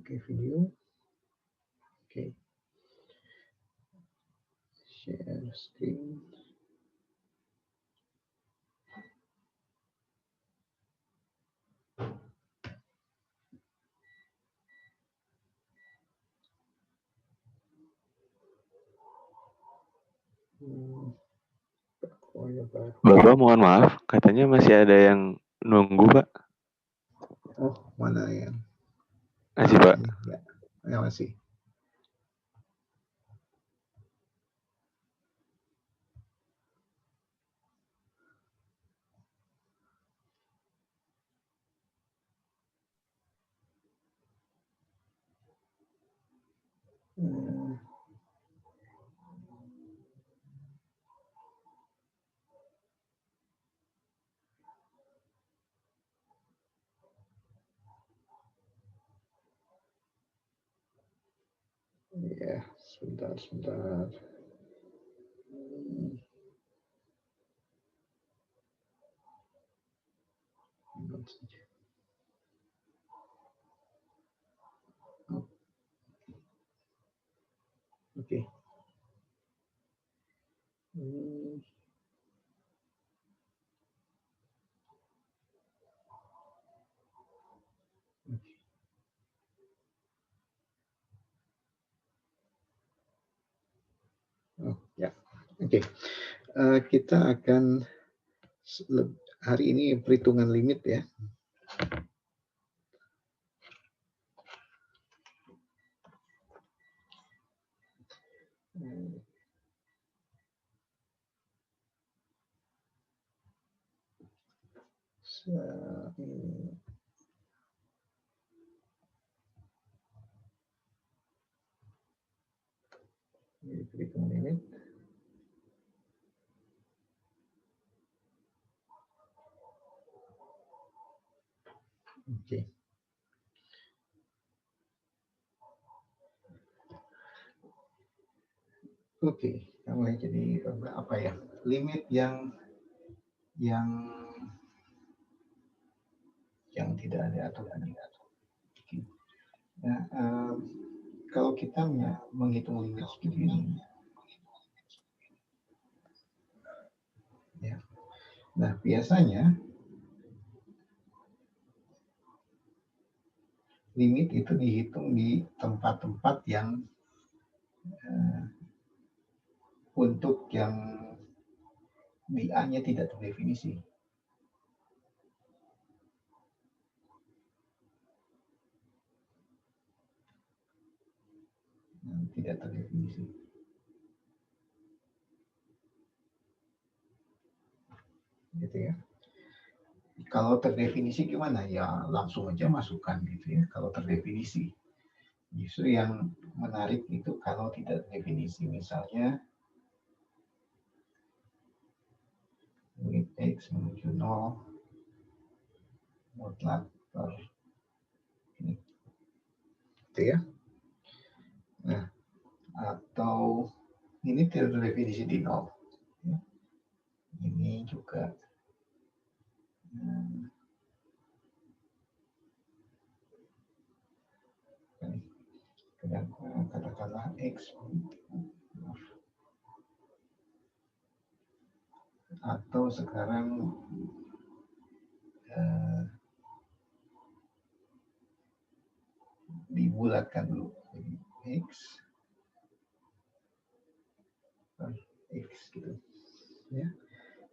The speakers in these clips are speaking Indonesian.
Oke, video. Oke. Share screen. Bapak, mohon maaf, katanya masih ada yang nunggu, Pak. Oh, mana yang? Masih, Pak. Ya, masih. Ya, sebentar. Oke. Oh, ya. Oke. Kita akan hari ini perhitungan limit ya. Perhitungan limit. Oke. Oke, mulai jadi apa ya? Limit yang tidak ada aturannya. Nah, kalau kita menghitung limit seperti ini, ya. Nah, biasanya limit itu dihitung di tempat-tempat yang untuk yang BA-nya tidak terdefinisi. Tidak terdefinisi. Gitu ya. Kalau terdefinisi gimana? Ya langsung aja masukkan gitu ya. Kalau terdefinisi. Justru yang menarik itu kalau tidak terdefinisi. Misalnya limit X menuju 0 mutlak per ini. Gitu ya. Nah, atau ini tidak terdefinisi di 0. Ya. Ini juga katakanlah X atau sekarang dibulatkan dulu. Jadi X per X gitu ya.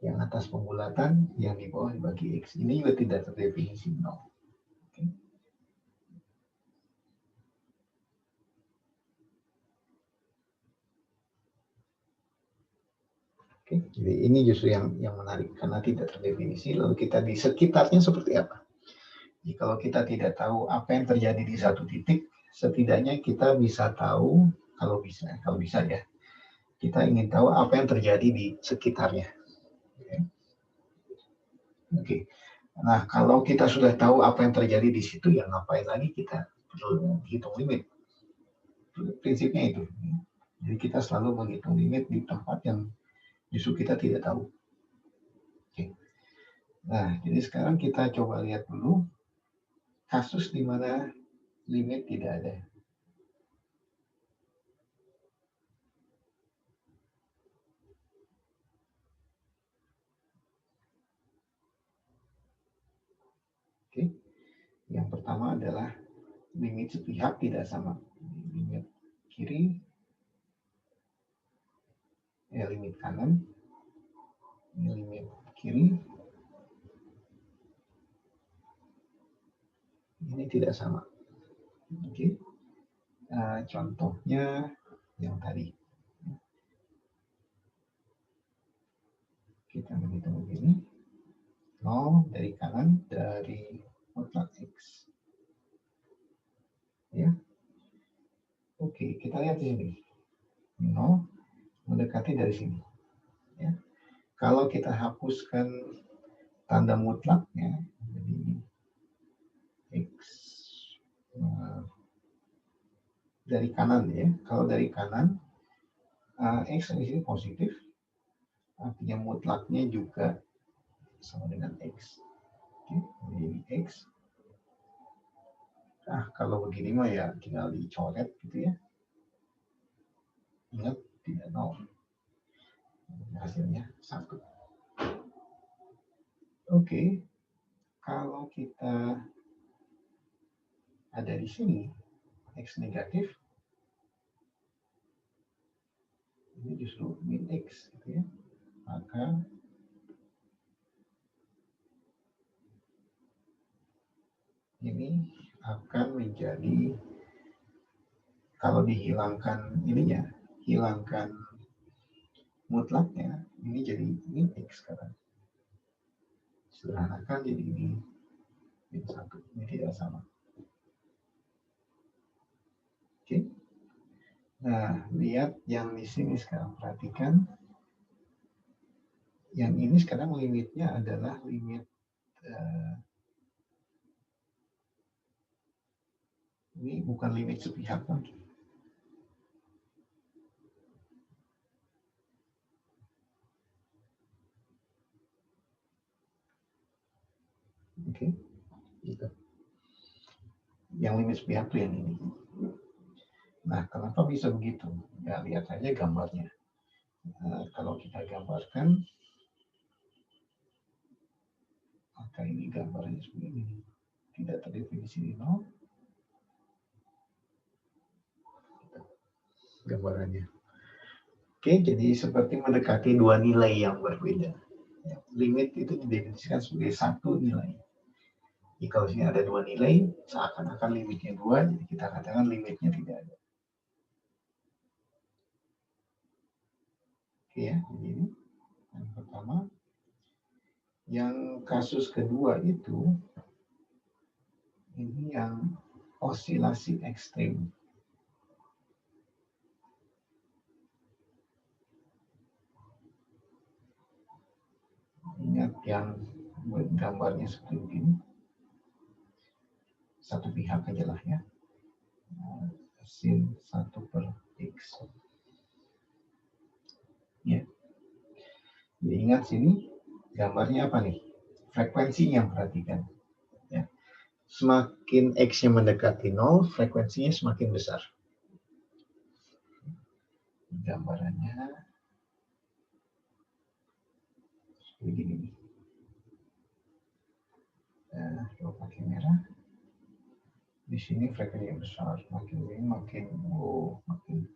Yang atas pembulatan, yang di bawah dibagi X. Ini juga tidak terdefinisi 0. Okay. Oke, jadi ini justru yang menarik karena tidak terdefinisi. Lalu kita di sekitarnya seperti apa? Jadi kalau kita tidak tahu apa yang terjadi di satu titik, setidaknya kita bisa tahu kalau bisa ya. Kita ingin tahu apa yang terjadi di sekitarnya. Oke. Nah, kalau kita sudah tahu apa yang terjadi di situ, ya ngapain lagi kita perlu hitung limit. Prinsipnya itu. Jadi kita selalu menghitung limit di tempat yang justru kita tidak tahu. Oke. Nah, jadi sekarang kita coba lihat dulu kasus di mana limit tidak ada. Oke, yang pertama adalah limit sepihak tidak sama. Limit kiri, limit kanan, limit kiri, ini tidak sama. Oke, contohnya yang tadi. Kita menghitung begini. 0 dari kanan, dari mutlak X. Ya. Oke, kita lihat di sini. 0 mendekati dari sini. Ya. Kalau kita hapuskan tanda mutlaknya, jadi X dari kanan ya. Kalau dari kanan, X di sini positif, artinya mutlaknya juga sama dengan X. Oke, jadi X. Kalau begini mah ya tinggal dicoret gitu ya. Ingat, tidak 0. Hasilnya 1. Oke, kalau kita ada di sini, X negatif, ini justru min X gitu ya. Maka ini akan menjadi, kalau dihilangkan ininya, hilangkan mutlaknya, ini jadi min X sekarang. Sederhanakan jadi ini min 1, ini tidak sama. Oke. Nah, lihat yang di sini sekarang, perhatikan. Yang ini sekarang limitnya adalah limit ini bukan limit sepihak lagi. Oke, gitu. Yang limit sepihak itu yang ini. Nah, kenapa bisa begitu? Ya, lihat saja gambarnya. Kalau kita gambarkan, maka ini gambarnya seperti ini. Tidak terdefinisi di 0. Gambarannya. Oke, jadi seperti mendekati dua nilai yang berbeda. Limit itu didefinisikan sebagai satu nilai. Jadi kalau sini ada dua nilai, seakan-akan limitnya 2, jadi kita katakan limitnya tidak ada. Oke ya, jadi ini yang pertama. Yang kasus kedua itu, ini yang osilasi ekstrim. Ingat yang gambarnya seperti ini. Satu pihak aja lah ya. Sin 1/X. Ya. Jadi ingat sini gambarnya apa nih? Frekuensinya perhatikan. Ya. Semakin X-nya mendekati 0, frekuensinya semakin besar. Gambarannya begini nih. Coba pakai merah. Di sini frekuensinya besar, makin ini makin makin.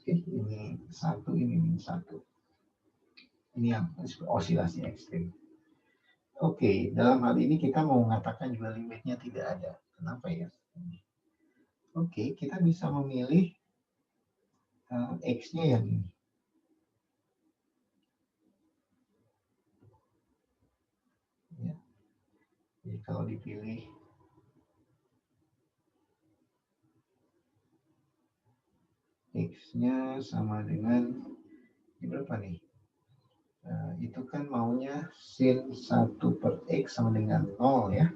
Oke, ini 1, ini min 1. Ini yang osilasi ekstrim. Oke, dalam hal ini kita mau mengatakan juga limitnya tidak ada. Kenapa ya? Oke, kita bisa memilih X-nya yang ini. Ya. Jadi kalau dipilih X-nya sama dengan ini berapa nih? Itu kan maunya sin 1/X sama dengan 0 ya.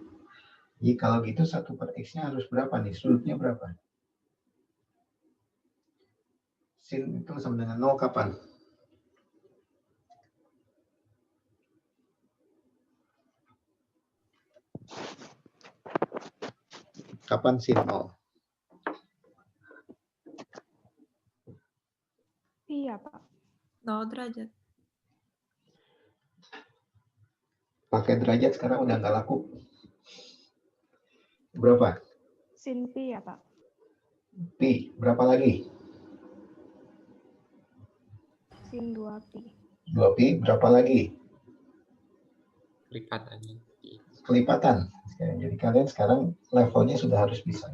Jadi kalau gitu 1/X-nya harus berapa nih? Sudutnya berapa? Sin itu sama dengan 0 kapan? Kapan sin 0? Iya, Pak. 0 derajat. Pakai derajat sekarang udah nggak laku. Berapa? Sin pi ya, Pak. Pi. Berapa lagi? Sin 2pi. 2pi. Berapa lagi? Kelipatannya. Kelipatan. Jadi kalian sekarang levelnya sudah harus bisa.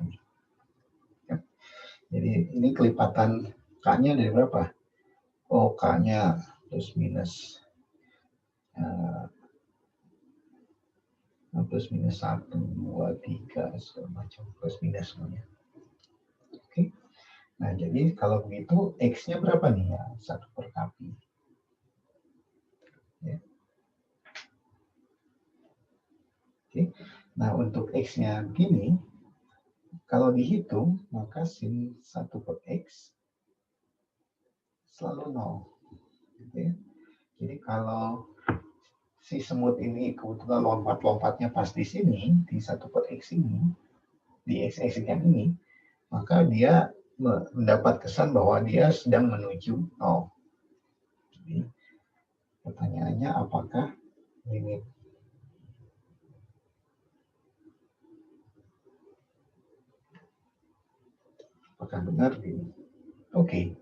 Jadi ini kelipatan K-nya dari berapa? Oh, K-nya plus minus. Plus minus 1, 2, 3, segala macam. Plus minus semuanya. Oke. Nah, jadi kalau begitu, X-nya berapa nih? Ya, 1 per Kpi. Ya. Oke. Nah, untuk X-nya begini, kalau dihitung, maka sin 1 per X selalu 0. Gitu ya. Jadi kalau si semut ini kebetulan lompat-lompatnya pas di sini, di 1 per X ini, di X-axis yang ini, maka dia mendapat kesan bahwa dia sedang menuju 0. Jadi pertanyaannya apakah limit apakah benar ini? Oke.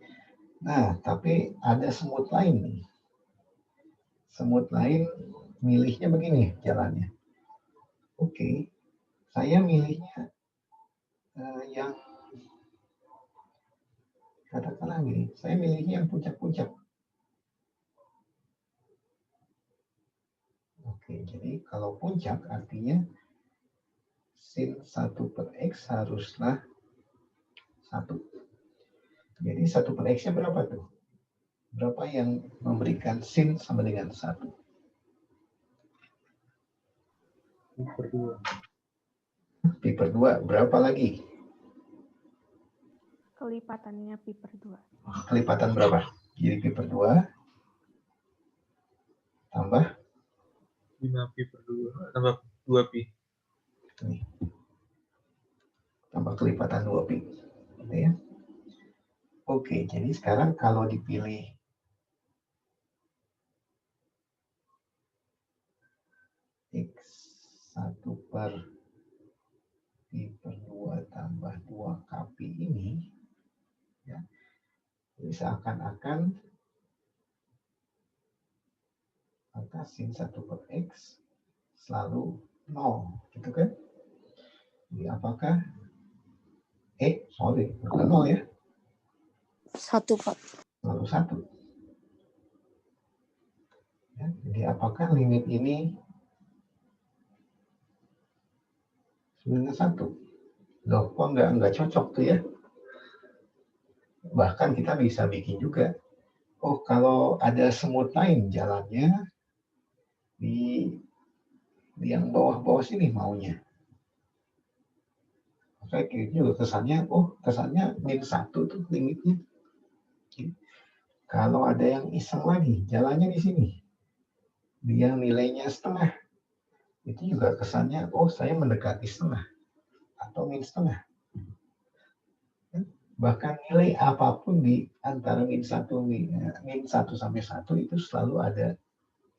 Nah, tapi ada semut lain nih. Semut lain milihnya begini jalannya. Oke, saya milihnya yang katakanlah gini, saya milihnya yang puncak-puncak. Oke, jadi kalau puncak artinya sin 1 per X haruslah 1. Jadi 1 per X-nya berapa tuh? Berapa yang memberikan sin sama dengan 1? Pi per 2. Pi per 2, berapa lagi? Kelipatannya pi per 2. Kelipatan berapa? Jadi pi per 2 tambah 5 pi per 2 tambah 2 pi. nih. Tambah kelipatan 2 pi. Gitu ya. Oke, jadi sekarang kalau dipilih X 1 per pi per 2 tambah 2 Kpi ini, ya, jadi seakan-akan maka sin 1 per X selalu 0, gitu kan? Jadi apakah sorry, bukan 0 ya, 1, Pak. selalu 1. Ya, jadi apakah limit ini sebenarnya 1? Loh, kok nggak cocok tuh ya? Bahkan kita bisa bikin juga. Oh, kalau ada semut lain jalannya di yang bawah-bawah sini maunya. Kayak gitu juga kesannya, kesannya min 1 tuh limitnya. Kalau ada yang iseng lagi, jalannya di sini. Dia nilainya setengah. Itu juga kesannya, saya mendekati setengah. Atau min setengah. Bahkan nilai apapun di antara min 1 sampai 1 itu selalu ada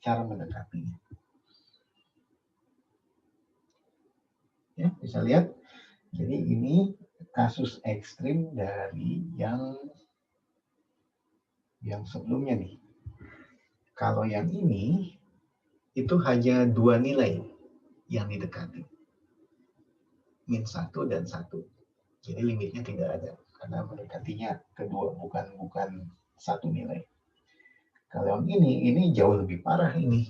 cara mendekatinya. Ya, bisa lihat. Jadi ini kasus ekstrim dari yang sebelumnya nih. Kalau yang ini itu hanya 2 nilai yang didekati. Min 1 dan 1. Jadi limitnya tidak ada karena mendekatinya kedua, bukan 1 nilai. Kalau yang ini jauh lebih parah ini.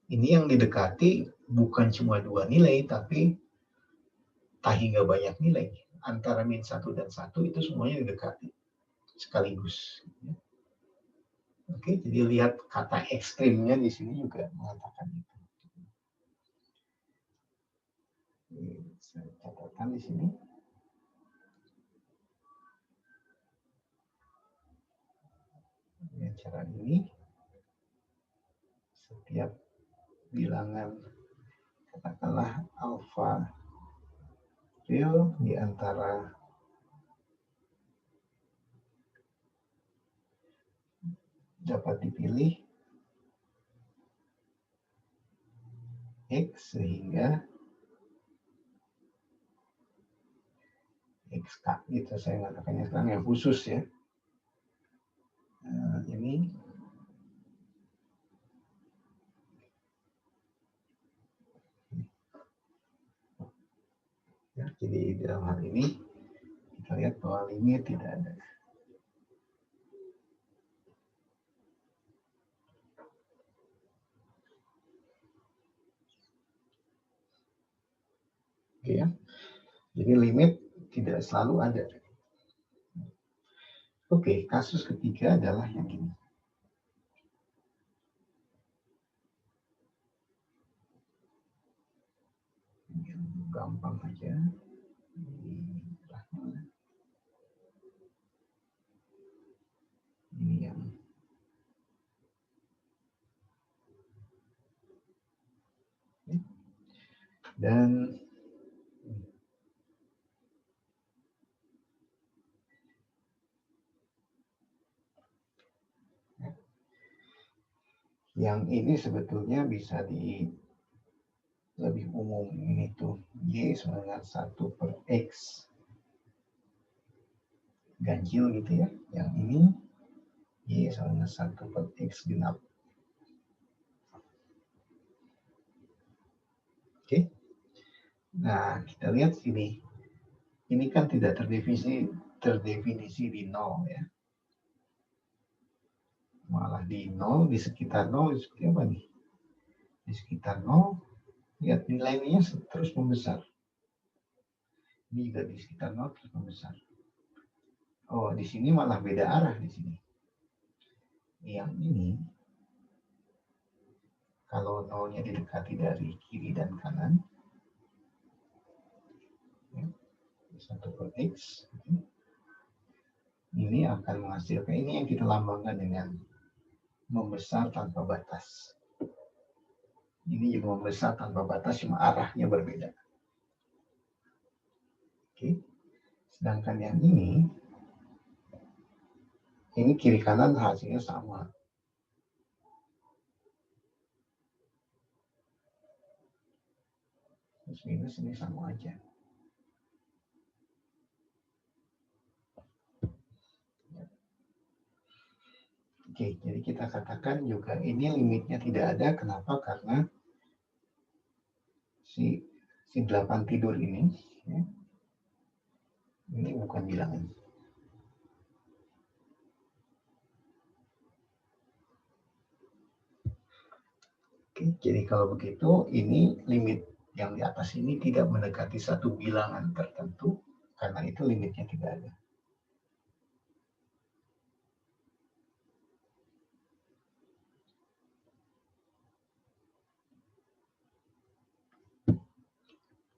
Ini yang didekati bukan cuma 2 nilai tapi tak hingga banyak nilai. Antara min 1 dan 1 itu semuanya didekati sekaligus. Oke, jadi lihat kata ekstrimnya di sini juga mengatakan itu. Saya catatkan di sini. Dengan cara ini, setiap bilangan katakanlah alfa real di antara dapat dipilih X sehingga XK gitu saya mengatakannya sekarang yang khusus ya. Ini ya, jadi dalam hal ini kita lihat bahwa limit tidak ada. Oke ya. Jadi limit tidak selalu ada. Oke, kasus ketiga adalah yang ini. Yang gampang aja. Ini yang dan yang ini sebetulnya bisa di lebih umum, ini tuh Y sama dengan 1 per X ganjil gitu ya. Yang ini Y sama dengan 1 per X genap. Oke. Nah, kita lihat sini. Ini kan tidak terdefinisi di 0 ya. Malah di 0, di sekitar 0 seperti apa nih? Di sekitar 0, lihat nilainya terus membesar. Ini juga di sekitar 0 terus membesar. Oh, di sini malah beda arah di sini. Yang ini, kalau 0-nya didekati dari kiri dan kanan, ya, 1 per X, ini akan menghasilkan, ini yang kita lambangkan dengan membesar tanpa batas. Ini juga membesar tanpa batas, cuma arahnya berbeda. Oke. Sedangkan yang ini kiri kanan hasilnya sama. Plus minus ini sama aja. Oke, jadi kita katakan juga ini limitnya tidak ada. Kenapa? Karena si 8 tidur ini, ya, ini bukan bilangan. Oke, jadi kalau begitu, ini limit yang di atas ini tidak mendekati satu bilangan tertentu, karena itu limitnya tidak ada.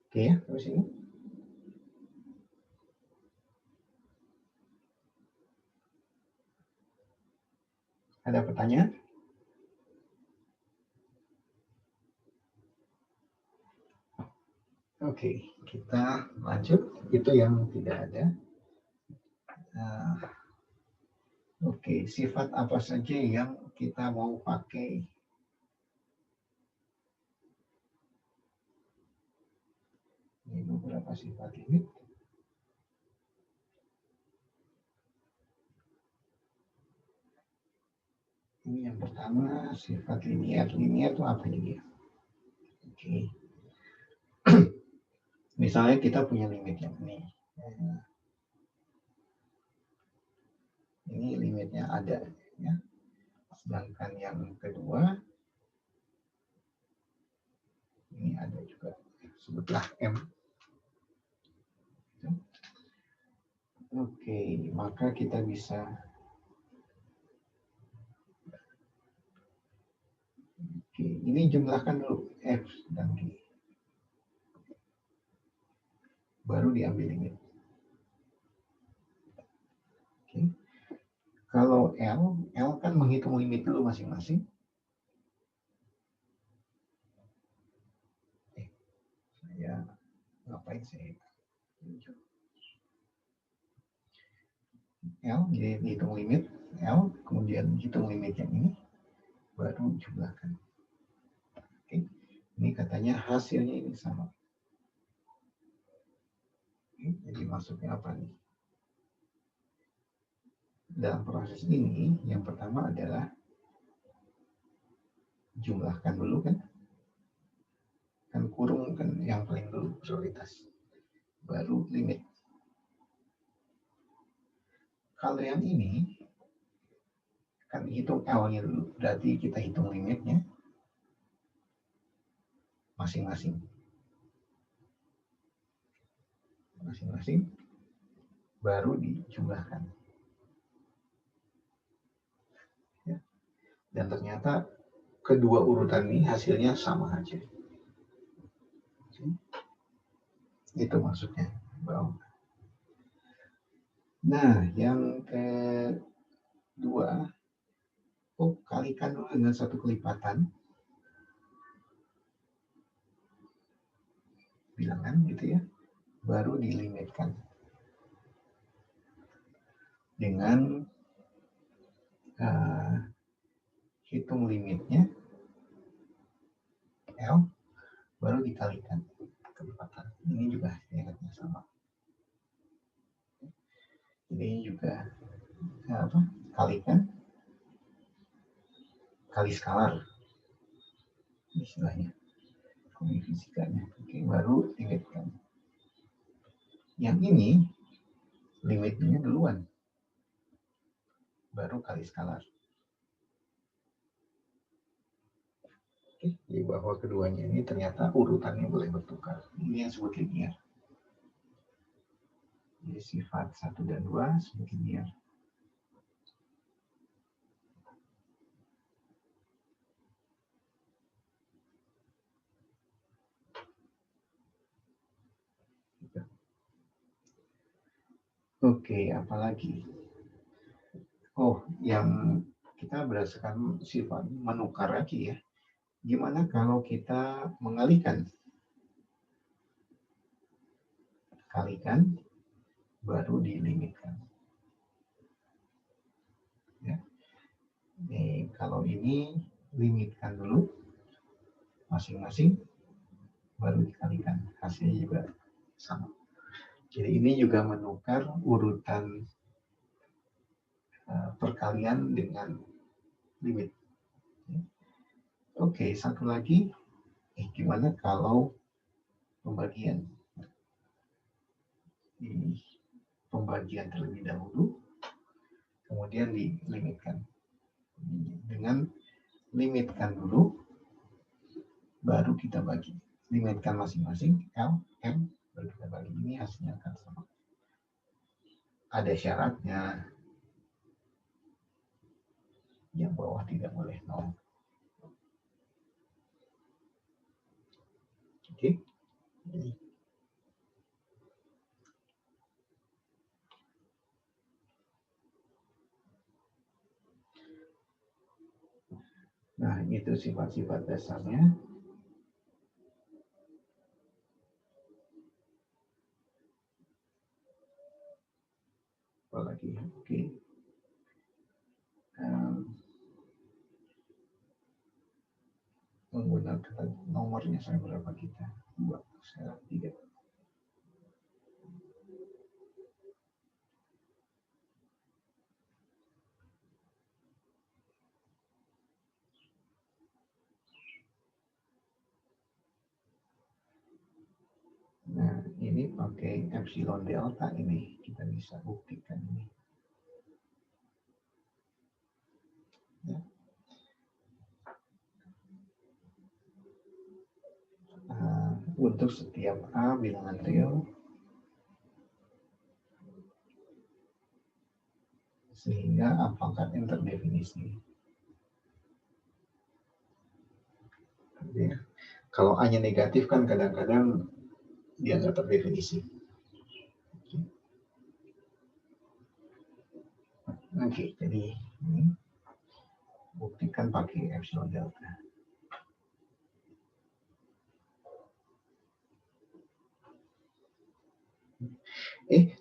Oke ya, terus ini. Ada pertanyaan? Oke, kita lanjut. Itu yang tidak ada. Oke, sifat apa saja yang kita mau pakai? Ini beberapa sifat limit. Ini yang pertama, sifat linear. Linear itu apa dia? Oke. Misalnya kita punya limit yang ini. Ini limitnya ada. Ya. Sedangkan yang kedua, ini ada juga. Sebutlah M. Oke, maka kita bisa ini jumlahkan dulu F dan G. Baru diambil limit. Oke. Kalau L kan menghitung limit dulu masing-masing. Saya ngapain saya? L, jadi hitung limit L, kemudian hitung limit yang ini, baru jumlahkan. Oke. Ini katanya hasilnya ini sama. Oke, jadi maksudnya apa nih? Dalam proses ini, yang pertama adalah jumlahkan dulu kan kurung kan yang paling dulu prioritas, baru limit. Kalau yang ini kan hitung L-nya dulu, berarti kita hitung limitnya masing-masing, baru dijumlahkan. Ya. Dan ternyata kedua urutan ini hasilnya sama aja. Itu maksudnya. Nah, yang kedua, kalikan dulu dengan satu kelipatan. Bilangan gitu ya. Baru dilimitkan. Dengan hitung limitnya L, baru dikalikan kelipatan. Ini juga ingatnya sama. Jadi ini juga kalikan kali skalar istilahnya, fisikanya. Oke, baru limitkan. Yang ini limitnya duluan, baru kali skalar. Oke, jadi bahwa keduanya ini ternyata urutannya boleh bertukar. Ini yang disebut linear. Jadi sifat 1 dan 2 disebut linear. Oke, apalagi? Oh, yang kita berdasarkan sifat menukar lagi ya. Gimana kalau kita mengalihkan? Kalikan, baru dilimitkan. Ya. Nih, kalau ini limitkan dulu masing-masing, baru dikalikan. Hasilnya juga sama. Jadi ini juga menukar urutan perkalian dengan limit. Oke, satu lagi. Gimana kalau pembagian? Ini pembagian terlebih dahulu, kemudian dilimitkan. Dengan limitkan dulu, baru kita bagi. Limitkan masing-masing, L, M, baru kita bagi. Ini hasilnya akan sama. Ada syaratnya. Yang bawah tidak boleh 0. Oke. Nah, itu sifat-sifat dasarnya. Apalagi, oke. Menggunakan nomornya saya berapa kita? 2, saya 3. Nah, ini pakai epsilon delta ini. Kita bisa buktikan ini. Ya. Untuk setiap A bilangan real, sehingga A pangkat yang terdefinisi. Ya. Kalau A-nya negatif kan kadang-kadang dia nggak terdefinisi. Oke, jadi ini buktikan pakai epsilon delta.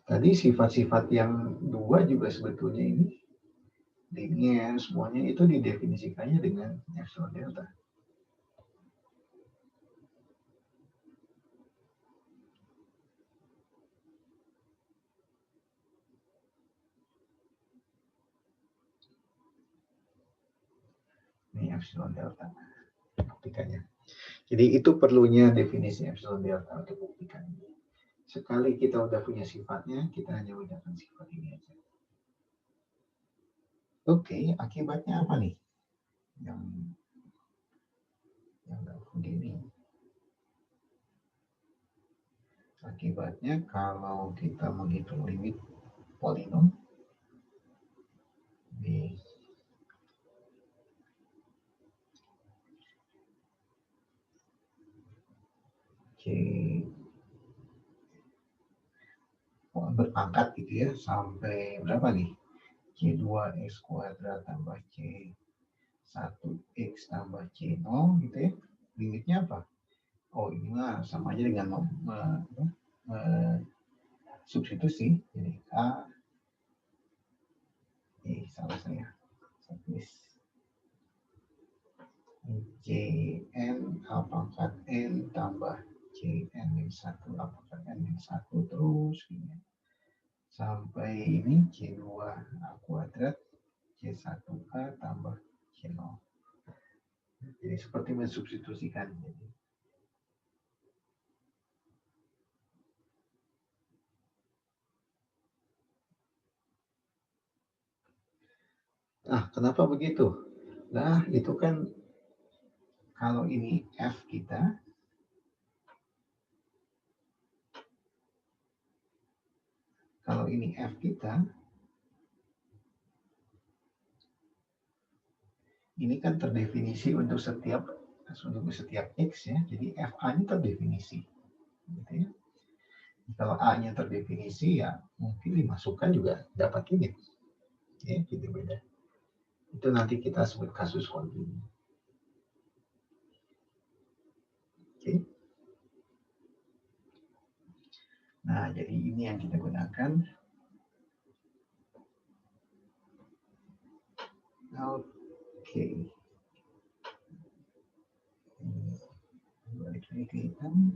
Tadi sifat-sifat yang dua juga sebetulnya ini linear, semuanya itu didefinisikannya dengan epsilon delta. Ini epsilon delta buktikannya. Jadi itu perlunya definisi epsilon delta untuk buktikan ini. Sekali kita udah punya sifatnya, kita hanya gunakan sifat ini aja. Oke, akibatnya apa nih? Yang begini. Akibatnya kalau kita menghitung limit polinom di berpangkat gitu ya, sampai berapa nih? C2x kuadrat tambah C1x tambah C0 gitu ya. Limitnya apa? Oh, ini mah sama aja dengan substitusi. Jadi A, salah saya. Cn A pangkat N tambah Cn min 1 A pangkat N min 1 terus gini. Sampai ini C2 A kuadrat C1A tambah C0. Jadi seperti mensubstitusikan. Nah, kenapa begitu? Nah, itu kan kalau ini F kita, ini kan terdefinisi untuk setiap X ya. Jadi FA-nya terdefinisi. Gitu ya. Kalau A-nya terdefinisi ya mungkin dimasukkan juga dapat limit. Ya, gitu beda. Itu nanti kita sebut kasus kontinu. Oke. Nah, jadi ini yang kita gunakan. Oke. Balik lagi ke hitam.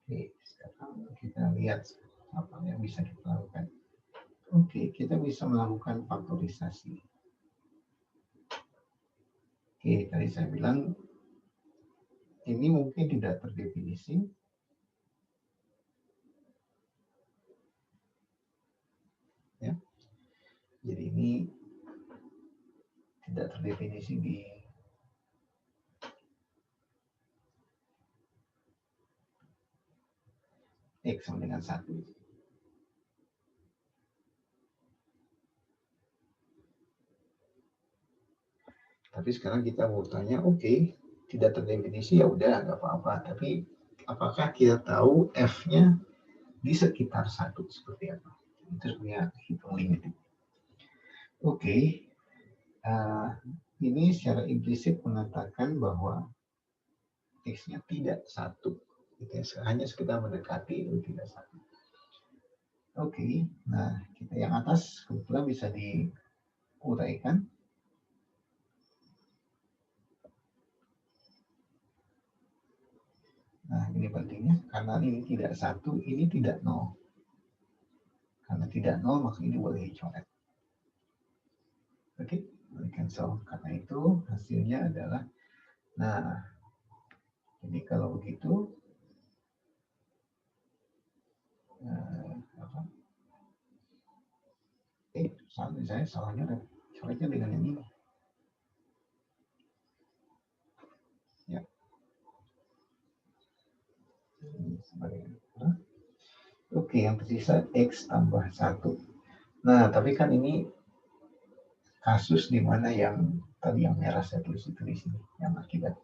Oke, sekarang kita lihat apa yang bisa kita lakukan. Oke, kita bisa melakukan faktorisasi. Oke, tadi saya bilang ini mungkin tidak terdefinisi. Ya. Jadi ini tidak terdefinisi di X sama dengan 1. Tapi sekarang kita mau tanya, oke, tidak terdefinisi ya udah nggak apa-apa. Tapi apakah kita tahu F-nya di sekitar 1 seperti apa? Itu sebenarnya hitung limit. Oke, ini secara implisit mengatakan bahwa X-nya tidak 1. Hanya sekitar mendekati itu tidak 1. Oke, nah kita yang atas kebetulan bisa diuraikan. Nah, ini pentingnya karena ini tidak 1, ini tidak 0. Karena tidak 0, maka ini boleh dicoret. Oke, boleh cancel. Karena itu hasilnya adalah, nah, jadi kalau begitu, saya salahnya ada coretnya dengan yang ini. Ya. Oke, yang tersisa X tambah 1. Nah, tapi kan ini kasus di mana yang tadi yang merah saya tulis itu di sini, yang akibat.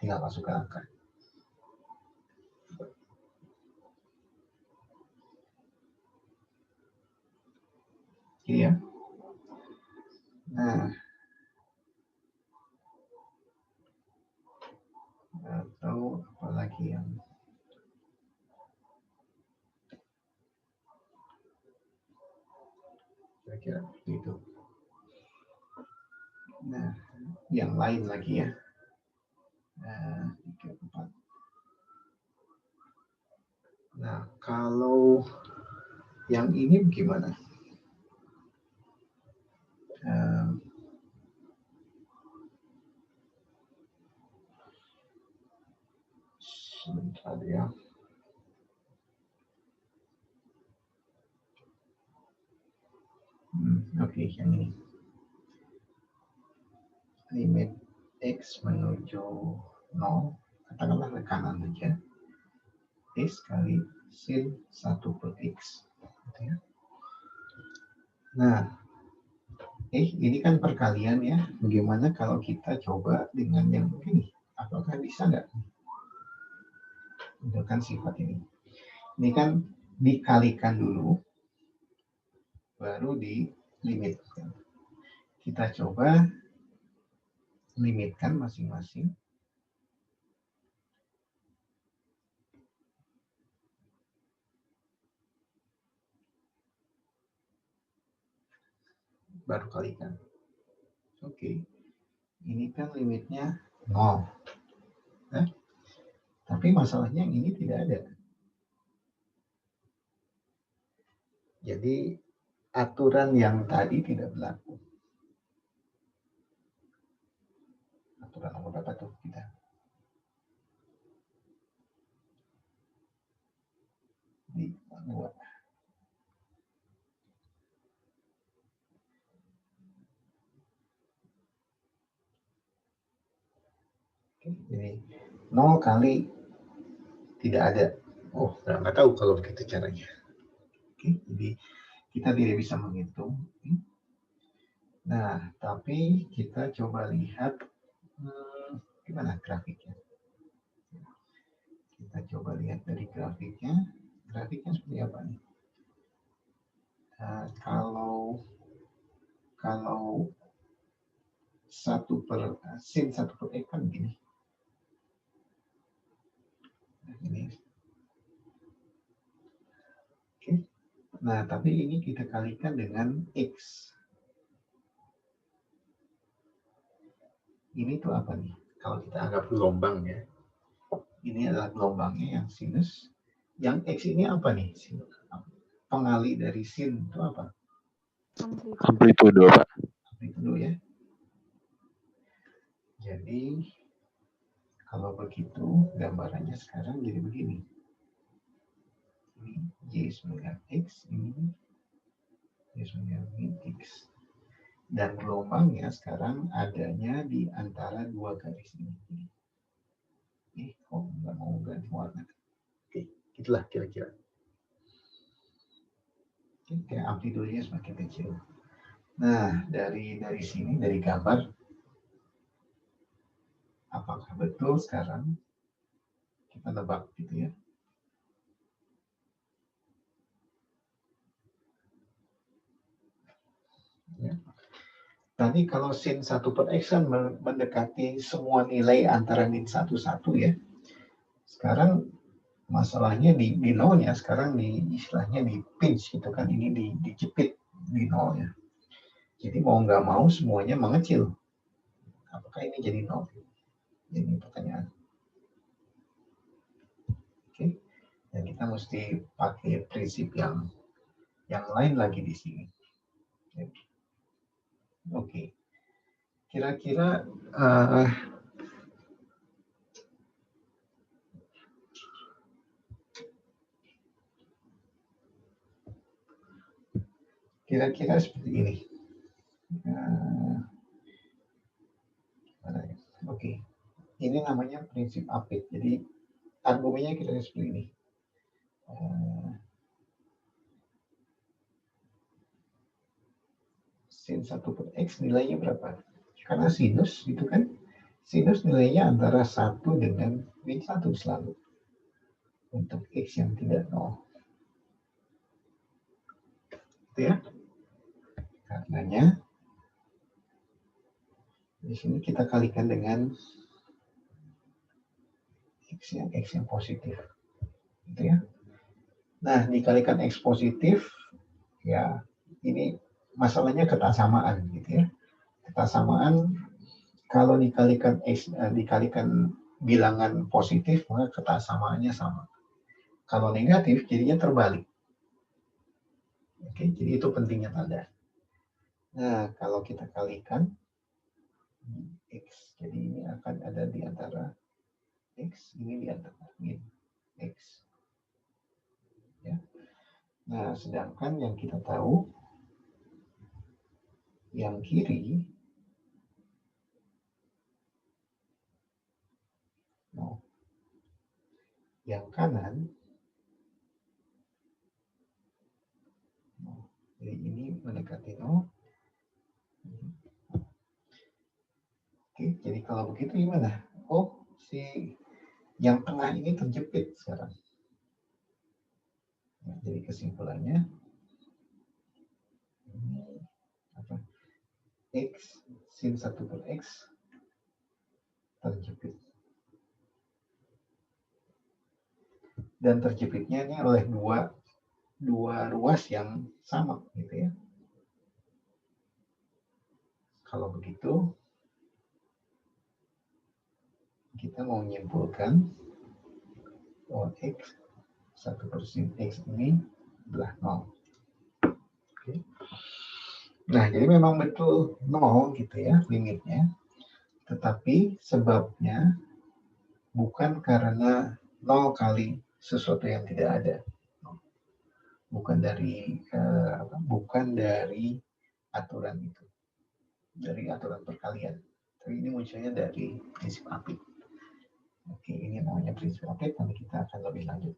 Tinggal masuk ke angka. Oke ya. Nah, atau apalagi yang kira-kira itu. Nah, yang lain lagi ya. 3, 4. Nah, kalau yang ini gimana? Sebentar ya. Oke, yang ini. Limit X menuju 0, katakanlah ke kanan saja. X kali sin 1 per X. Gitu ya. Nah, ini kan perkalian ya. Bagaimana kalau kita coba dengan yang begini? Apakah bisa nggak? Itu kan sifat ini. Ini kan dikalikan dulu, baru dilimitkan. Kita coba limitkan masing-masing. Baru kalikan. Oke. Ini kan limitnya 0. Nah, tapi masalahnya yang ini tidak ada. Jadi aturan yang tadi tidak berlaku. Aturan nomor berapa tuh kita? Di 2. Oke, jadi 0 kali tidak ada. Oh, nggak tahu kalau begitu caranya. Oke, jadi kita tidak bisa menghitung. Nah, tapi kita coba lihat gimana grafiknya. Kita coba lihat dari grafiknya. Grafiknya seperti apa nih? Kalau sin 1 per X kan begini. Nah, ini. Oke. Nah, tapi ini kita kalikan dengan X. Ini tuh apa nih? Kalau kita anggap gelombang ya. Ini adalah gelombangnya yang sinus. Yang X ini apa nih? Pengali dari sin itu apa? Amplitudo, Pak. Amplitudo ya. Jadi kalau begitu gambarannya sekarang jadi begini. Ini Y sembilan X, ini Y sembilan X. Dan gelombangnya sekarang adanya di antara dua garis ini. Kok nggak mau ganti warna? Oke, itulah kira-kira. Kayak amplitudonya semakin kecil. Nah, dari sini, dari gambar, apakah betul sekarang kita nebak gitu ya? Ya. Tadi kalau sin 1 per X kan mendekati semua nilai antara min 1, 1 ya. Sekarang masalahnya di nolnya, sekarang istilahnya di pinch gitu kan, ini dijepit di nolnya. Jadi mau nggak mau semuanya mengecil. Apakah ini jadi nol? Ini pertanyaan. Oke. Dan kita mesti pakai prinsip yang lain lagi di sini. Oke. Kira-kira seperti ini. Oke. Ini namanya prinsip Apit. Jadi argumennya kira-kira seperti ini. Sin 1 per X nilainya berapa? Karena sinus itu kan, sinus nilainya antara 1 dengan min 1 selalu. Untuk X yang tidak 0. Itu ya. Karenanya, di sini kita kalikan dengan X yang positif. Gitu ya. Nah, dikalikan X positif, ya ini masalahnya ketasamaan gitu ya. Ketasamaan kalau dikalikan dikalikan bilangan positif, maka ketasamaannya sama. Kalau negatif, jadinya terbalik. Oke, jadi itu pentingnya tanda. Nah, kalau kita kalikan X, jadi ini akan ada di antara X, ini di antara min X. Ya. Nah, sedangkan yang kita tahu, yang kiri, no. Yang kanan, no. Jadi ini mendekati 0. Oke, jadi kalau begitu gimana? Oh, si yang tengah ini terjepit sekarang. Nah, jadi kesimpulannya, apa? X, sin 1 per X terjepit. Dan terjepitnya ini oleh dua ruas yang sama gitu ya. Kalau begitu kita mau menyimpulkan bahwa X 1 per sin X ini adalah 0. Oke. Nah, jadi memang betul 0 gitu ya limitnya. Tetapi sebabnya bukan karena 0 kali sesuatu yang tidak ada. Bukan dari aturan itu. Dari aturan perkalian. Tapi ini munculnya dari prinsip apik. Oke, ini namanya prinsip apik, nanti kita akan lebih lanjut.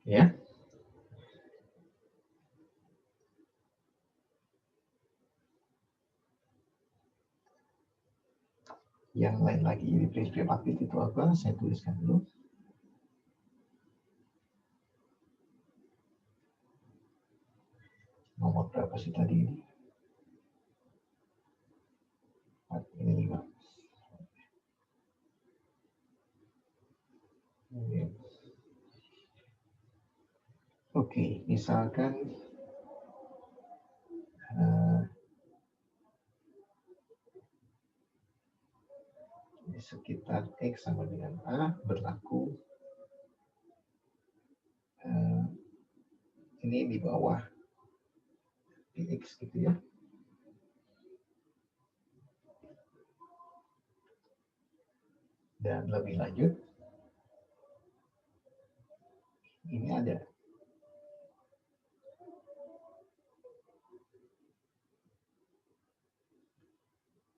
Ya. Yang lain lagi, ini prinsip apik itu apa? Saya tuliskan dulu. Nomor berapa sih tadi ini? Ini 5. Oke, misalkan di sekitar X sama dengan A berlaku ini di bawah X gitu ya. Dan lebih lanjut, ini ada.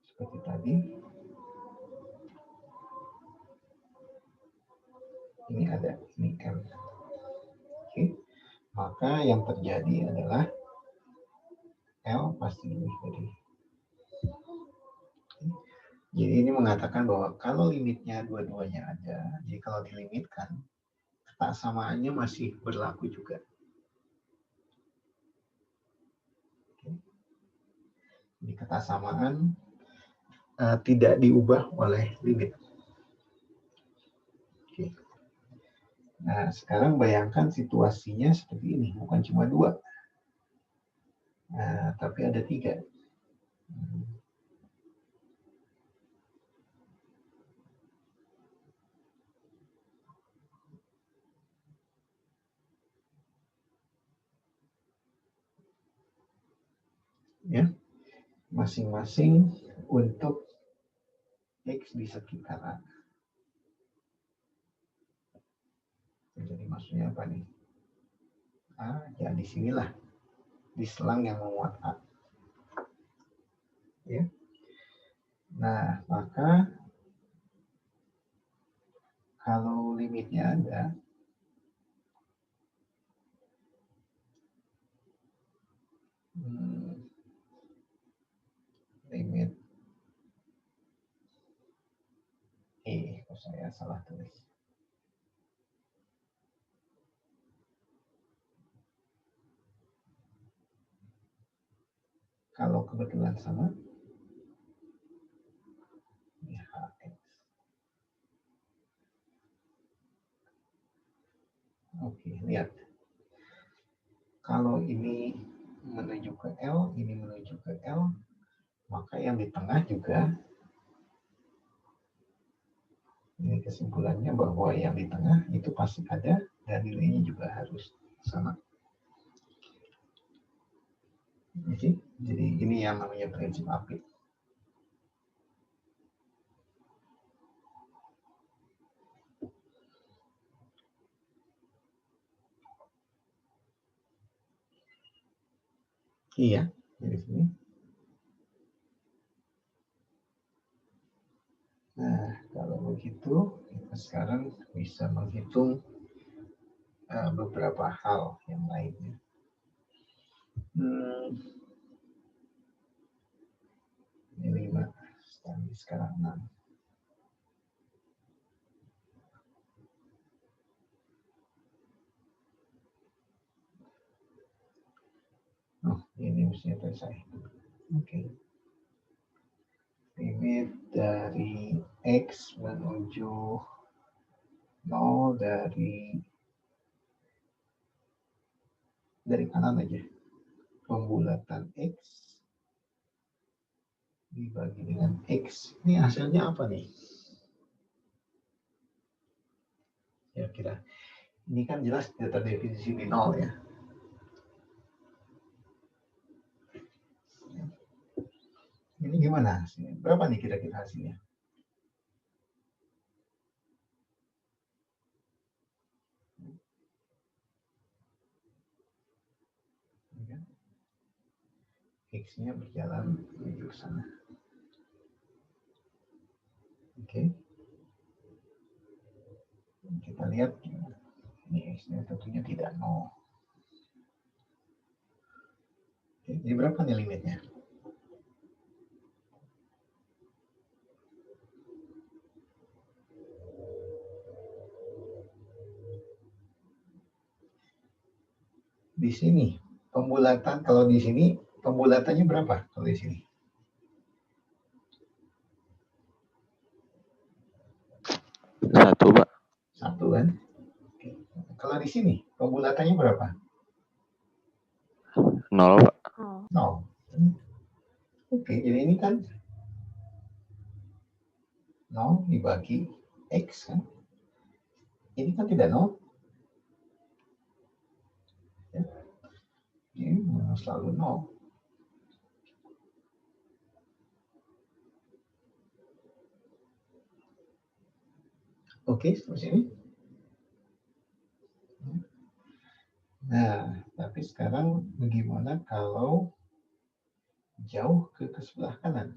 Seperti tadi, ini ada, ini M. Oke. Maka yang terjadi adalah L pasti lebih dari. Jadi ini mengatakan bahwa kalau limitnya dua-duanya ada, jadi kalau dilimitkan, ketasamaannya masih berlaku juga. Oke. Jadi ketasamaan tidak diubah oleh limit. Oke. Nah, sekarang bayangkan situasinya seperti ini, bukan cuma 2. Nah, tapi ada 3. Ya, masing-masing untuk X di sekitar A. Jadi maksudnya apa nih? A, ya di sinilah, di selang yang memuat A. Ya. Nah, maka kalau limitnya ada, limit kok saya salah tulis. Kalau kebetulan sama, ini HX. Oke, lihat. Kalau ini menuju ke L, ini menuju ke L, maka yang di tengah juga, ini kesimpulannya bahwa yang di tengah itu pasti ada, dan nilainya juga harus sama. Oke, jadi ini yang namanya prinsip apit. Iya, dari sini. Nah, kalau begitu, kita sekarang bisa menghitung beberapa hal yang lainnya. Ini 5, sekarang 6. Oh, ini mestinya selesai. Oke. Limit dari X menuju 0 dari kanan aja. Pembulatan X dibagi dengan X. Ini hasilnya apa nih? Kira-kira. Ini kan jelas tidak terdefinisi di 0 ya. Ini gimana hasilnya? Berapa nih kira-kira hasilnya? X-nya berjalan menuju ke sana. Oke. Kita lihat ini X-nya tentunya tidak 0. Oke, jadi berapa nih limitnya? Di sini pembulatan, kalau di sini pembulatannya berapa kalau di sini? Satu, Pak. 1 kan? Oke. Kalau di sini pembulatannya berapa? 0, Pak. 0. Oke, jadi ini kan 0 dibagi X kan? Ini kan tidak 0. Ya. Ini selalu 0. Oke, seperti ini. Nah, tapi sekarang bagaimana kalau jauh ke sebelah kanan?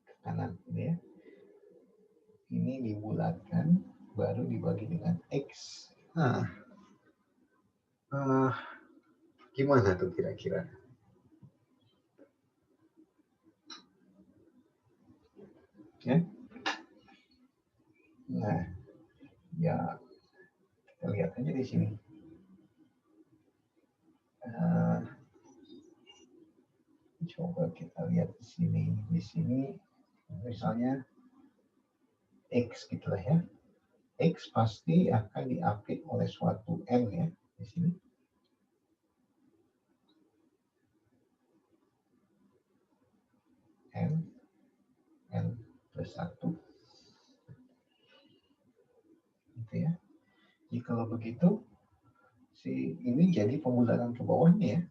Ke kanan, ya. Ini dibulatkan, baru dibagi dengan X. Nah, gimana tuh kira-kira? Ya. Nah, ya kita lihat aja di sini. Coba kita lihat di sini. Di sini misalnya X gitulah ya. X pasti akan diapit oleh suatu N ya di sini. N plus 1. Gitu ya. Jadi kalau begitu, si ini jadi pembulatan ke bawahnya ya.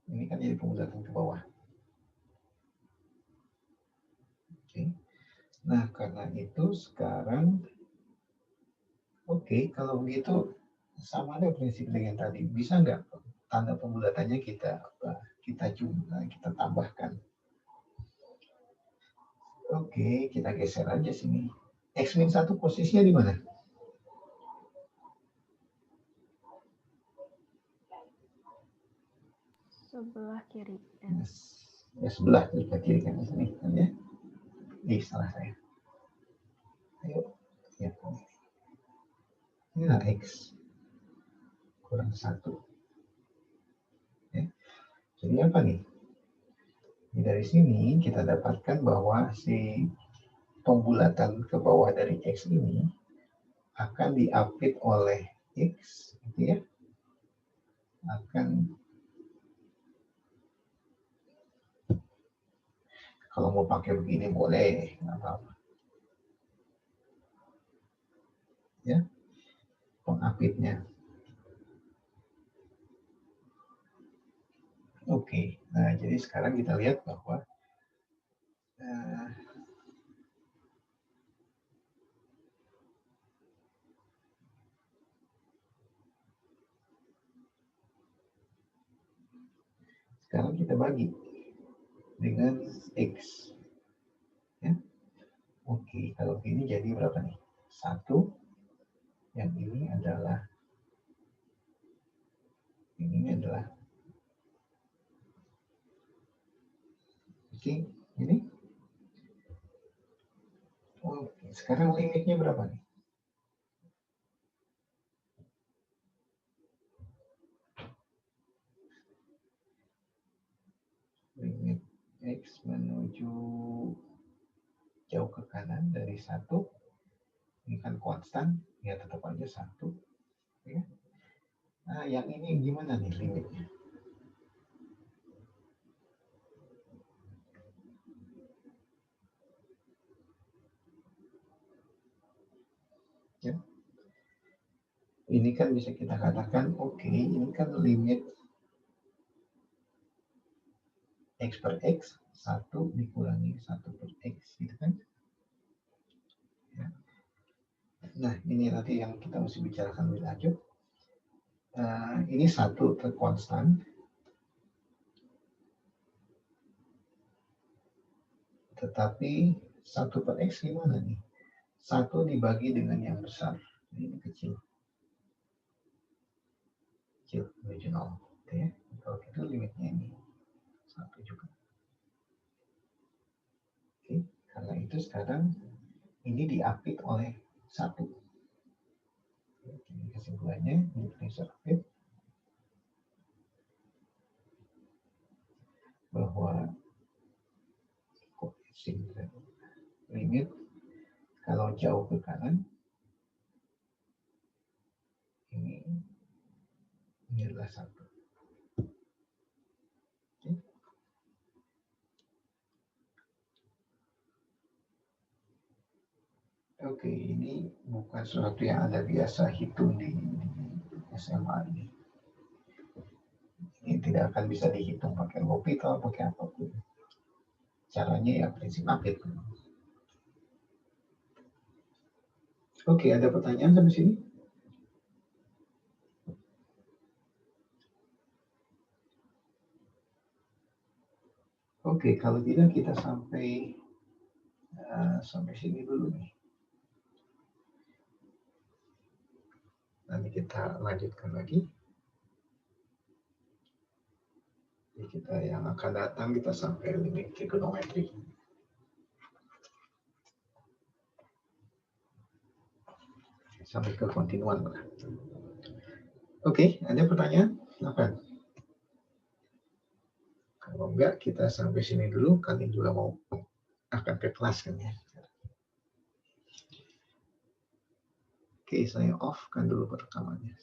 Ini kan jadi pembulatan ke bawah. Oke. Nah, karena itu sekarang, oke, kalau begitu sama ada prinsip dengan tadi. Bisa nggak tanda pembulatannya kita tambahkan? Oke, kita geser aja sini. X-1 posisinya di mana? Sebelah kiri. Ya, sebelah kiri kan di sini kan ya. Salah saya. Ayo, lihat. Ya, X kurang 1. Ya. Jadi apa nih? Dari sini kita dapatkan bahwa si pembulatan ke bawah dari X ini akan diapit oleh X, gitu ya. Akan, kalau mau pakai begini boleh, nggak apa-apa. Ya, pengapitnya. Oke, nah jadi sekarang kita lihat bahwa sekarang kita bagi dengan X. Ya. Oke, kalau ini jadi berapa nih? 1. Yang ini adalah oke, ini. Oke, sekarang limitnya berapa nih? Limit X menuju jauh ke kanan dari 1. Ini kan konstan, ya tetap aja 1. Ya. Nah, yang ini gimana nih limitnya? Ya. Ini kan bisa kita katakan, oke, ini kan limit X per X, 1 dikurangi 1 per X, gitu kan? Ya. Nah, ini nanti yang kita mesti bicarakan lebih lanjut. Ini 1 terkonstan, tetapi 1 per X gimana nih? 1 dibagi dengan yang besar, ini kecil. Kecil, menuju 0. Ya. Kalau kita limitnya ini 1 juga. Oke, karena itu sekarang ini diapit oleh 1. Ini kesimpulannya, ini apit bahwa koefisien limit kalau jauh ke kanan ini adalah 1. Oke, ini bukan sesuatu yang Anda biasa hitung di SMA ini. Ini tidak akan bisa dihitung pakai L'Hopital, pakai apapun. Caranya ya prinsip apit. Oke, ada pertanyaan sampai sini? Oke, kalau tidak kita sampai sini dulu nih. Nanti kita lanjutkan lagi. Jadi kita yang akan datang kita sampai limit trigonometri. Sampai ke kontinuan. Oke, ada pertanyaan? Silakan. Kalau enggak, kita sampai sini dulu. Kalian juga mau akan ke kelas kan ya. Oke, saya off kan dulu perekamannya.